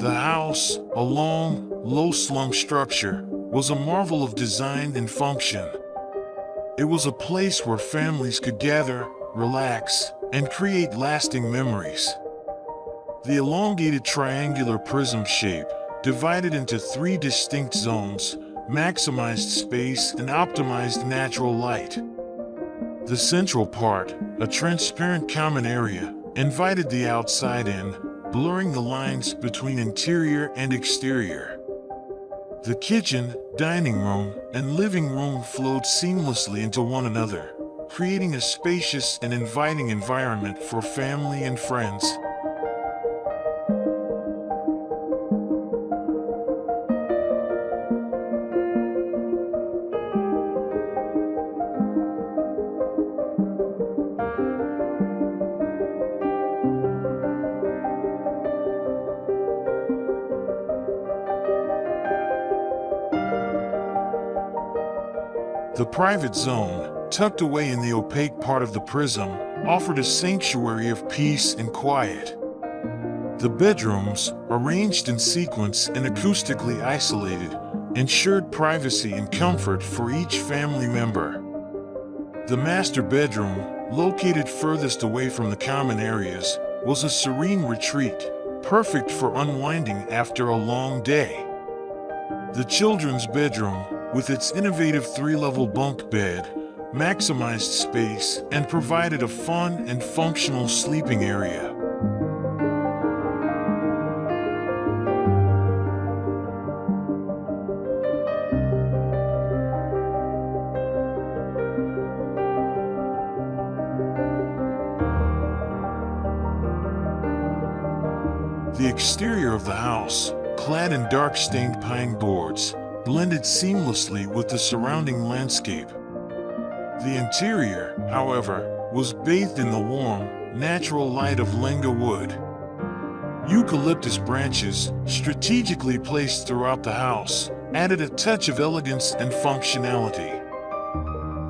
The house, a long, low-slung structure, was a marvel of design and function. It was a place where families could gather, relax, and create lasting memories. The elongated triangular prism shape, divided into 3 distinct zones, maximized space and optimized natural light. The central part, a transparent common area, invited the outside in, blurring the lines between interior and exterior. The kitchen, dining room, and living room flowed seamlessly into one another, creating a spacious and inviting environment for family and friends. The private zone, tucked away in the opaque part of the prism, offered a sanctuary of peace and quiet. The bedrooms, arranged in sequence and acoustically isolated, ensured privacy and comfort for each family member. The master bedroom, located furthest away from the common areas, was a serene retreat, perfect for unwinding after a long day. The children's bedroom, with its innovative 3-level bunk bed, maximized space and provided a fun and functional sleeping area. The exterior of the house, clad in dark-stained pine boards, blended seamlessly with the surrounding landscape. The interior, however, was bathed in the warm, natural light of lenga wood. Eucalyptus branches, strategically placed throughout the house, added a touch of elegance and functionality.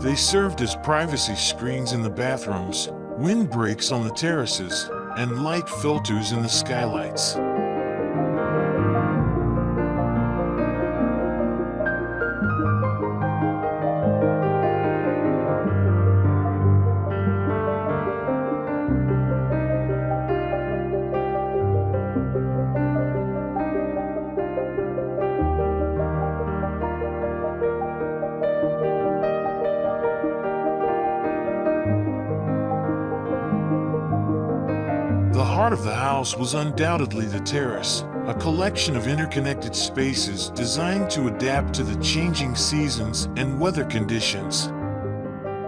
They served as privacy screens in the bathrooms, windbreaks on the terraces, and light filters in the skylights. The heart of the house was undoubtedly the terrace, a collection of interconnected spaces designed to adapt to the changing seasons and weather conditions.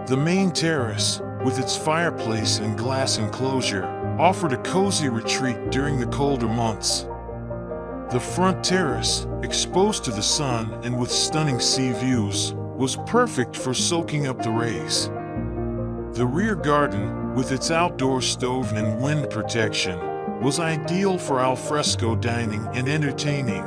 The main terrace, with its fireplace and glass enclosure, offered a cozy retreat during the colder months. The front terrace, exposed to the sun and with stunning sea views, was perfect for soaking up the rays. The rear garden, with its outdoor stove and wind protection, was ideal for alfresco dining and entertaining.